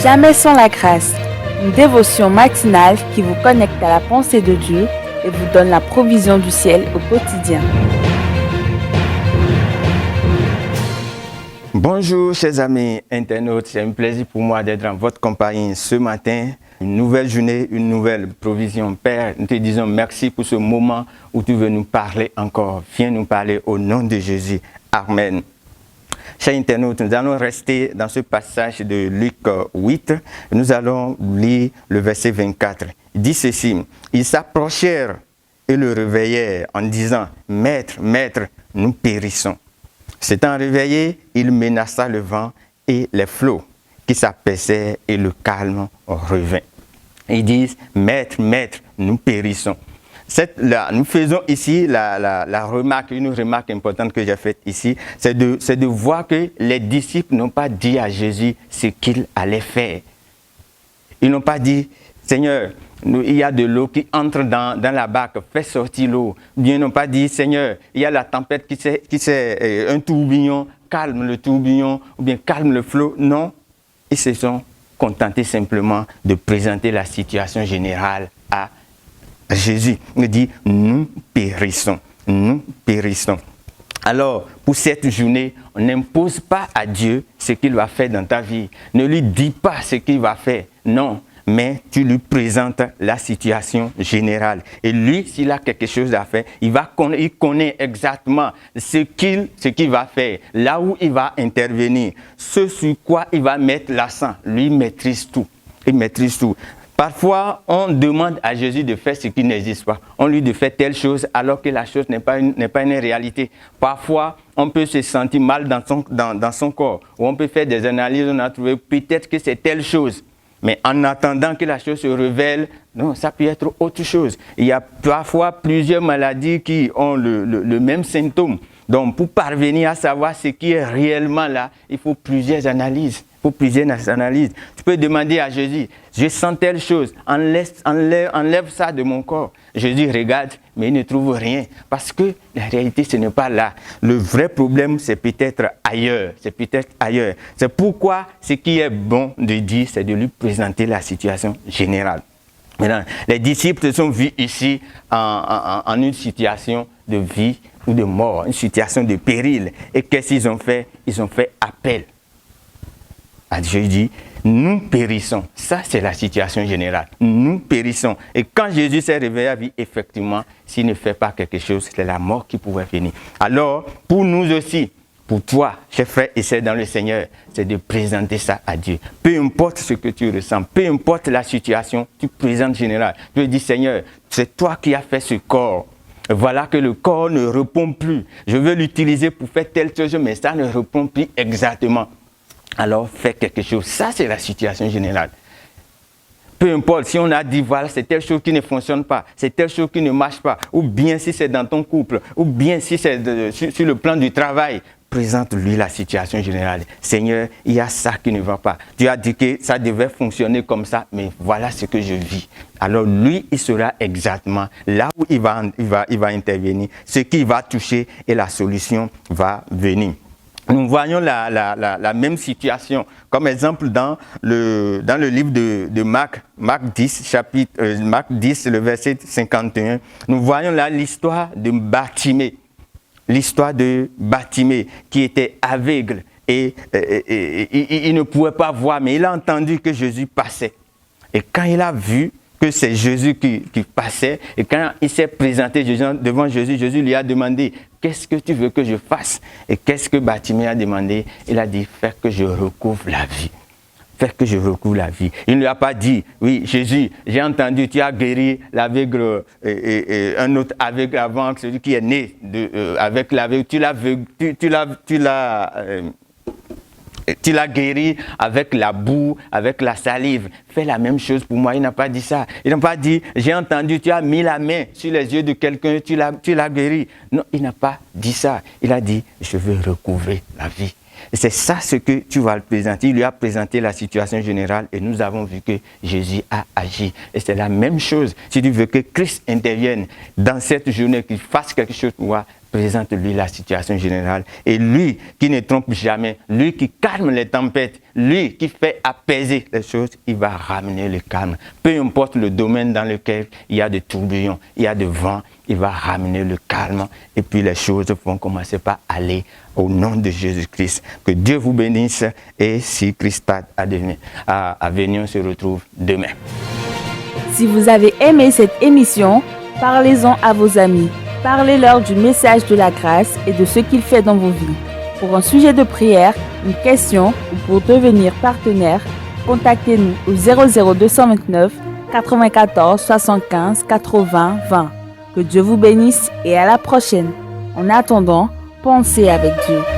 Jamais sans la grâce, une dévotion matinale qui vous connecte à la pensée de Dieu et vous donne la provision du ciel au quotidien. Bonjour chers amis internautes, c'est un plaisir pour moi d'être en votre compagnie ce matin. Une nouvelle journée, une nouvelle provision. Père, nous te disons merci pour ce moment où tu veux nous parler encore. Viens nous parler au nom de Jésus. Amen. Chers internautes, nous allons rester dans ce passage de Luc 8. Nous allons lire le verset 24. Il dit ceci: ils s'approchèrent et le réveillèrent en disant: Maître, Maître, nous périssons. S'étant réveillé, il menaça le vent et les flots qui s'apaisèrent et le calme revint. Ils disent: Maître, Maître, nous périssons. Nous faisons ici la remarque, une remarque importante que j'ai faite ici, c'est de voir que les disciples n'ont pas dit à Jésus ce qu'il allait faire. Ils n'ont pas dit: Seigneur, il y a de l'eau qui entre dans la barque, fais sortir l'eau. Bien, ils n'ont pas dit: Seigneur, il y a la tempête qui c'est un tourbillon, calme le tourbillon, ou bien calme le flot. Non, ils se sont contentés simplement de présenter la situation générale à Jésus. Il dit: nous périssons, nous périssons. Alors, pour cette journée, on n'impose pas à Dieu ce qu'il va faire dans ta vie. Ne lui dis pas ce qu'il va faire. Non, mais tu lui présentes la situation générale. Et lui, s'il a quelque chose à faire, il connaît exactement ce qu'il va faire, là où il va intervenir, ce sur quoi il va mettre l'accent. Lui, il maîtrise tout. Il maîtrise tout. Parfois, on demande à Jésus de faire ce qui n'existe pas. On lui dit de faire telle chose alors que la chose n'est pas une réalité. Parfois, on peut se sentir mal dans son corps. Ou on peut faire des analyses, on a trouvé peut-être que c'est telle chose. Mais en attendant que la chose se révèle, non, ça peut être autre chose. Il y a parfois plusieurs maladies qui ont le même symptôme. Donc, pour parvenir à savoir ce qui est réellement là, il faut plusieurs analyses. Tu peux demander à Jésus: je sens telle chose, enlève ça de mon corps. Jésus regarde, mais il ne trouve rien. Parce que la réalité, ce n'est pas là. Le vrai problème, c'est peut-être ailleurs. C'est pourquoi ce qui est bon de dire, c'est de lui présenter la situation générale. Maintenant, les disciples sont vus ici en une situation de vie ou de mort, une situation de péril. Et qu'est-ce qu'ils ont fait? Ils ont fait appel à Dieu. Dit: nous périssons. Ça, c'est la situation générale. Nous périssons. Et quand Jésus s'est réveillé à vie, effectivement, s'il ne fait pas quelque chose, c'est la mort qui pouvait venir. Alors, pour nous aussi, pour toi, chers frères et sœurs dans le Seigneur, c'est de présenter ça à Dieu. Peu importe ce que tu ressens, peu importe la situation, tu présentes général. Tu dis: Seigneur, c'est toi qui as fait ce corps. Voilà que le corps ne répond plus. Je veux l'utiliser pour faire telle chose, mais ça ne répond plus exactement. Alors, fais quelque chose. Ça, c'est la situation générale. Peu importe, si on a dit: voilà, c'est telle chose qui ne fonctionne pas, c'est telle chose qui ne marche pas, ou bien si c'est dans ton couple, ou bien si c'est sur le plan du travail, présente-lui la situation générale. Seigneur, il y a ça qui ne va pas. Tu as dit que ça devait fonctionner comme ça, mais voilà ce que je vis. Alors lui, il sera exactement là où il va intervenir, ce qu'il va toucher, et la solution va venir. Nous voyons la même situation comme exemple dans le livre de Marc 10, Marc 10, le verset 51. Nous voyons là l'histoire de Bartimée. L'histoire de Bartimée qui était aveugle et il ne pouvait pas voir, mais il a entendu que Jésus passait. Et quand il a vu que c'est Jésus qui passait, et quand il s'est présenté devant Jésus, Jésus lui a demandé: qu'est-ce que tu veux que je fasse? Et qu'est-ce que Bartimée a demandé? Il a dit: fais que je recouvre la vie. Fais que je recouvre la vie. Il ne lui a pas dit: oui, Jésus, j'ai entendu, tu as guéri l'aveugle, un autre aveugle avant, celui qui est né avec l'aveugle, tu l'as guéri avec la boue, avec la salive. Fais la même chose pour moi. Il n'a pas dit ça. Il n'a pas dit: j'ai entendu, tu as mis la main sur les yeux de quelqu'un, tu l'as guéri. Non, il n'a pas dit ça. Il a dit: je veux recouvrer la vie. Et c'est ça ce que tu vas le présenter. Il lui a présenté la situation générale et nous avons vu que Jésus a agi. Et c'est la même chose. Si tu veux que Christ intervienne dans cette journée, qu'il fasse quelque chose pour toi, présente-lui la situation générale. Et lui qui ne trompe jamais, lui qui calme les tempêtes, lui qui fait apaiser les choses, il va ramener le calme. Peu importe le domaine dans lequel il y a des tourbillons, il y a des vents, il va ramener le calme. Et puis les choses vont commencer par aller au nom de Jésus-Christ. Que Dieu vous bénisse et si Christ à venir, on se retrouve demain. Si vous avez aimé cette émission, parlez-en à vos amis. Parlez-leur du message de la grâce et de ce qu'il fait dans vos vies. Pour un sujet de prière, une question ou pour devenir partenaire, contactez-nous au 00229 94 75 80 20. Que Dieu vous bénisse et à la prochaine. En attendant, pensez avec Dieu.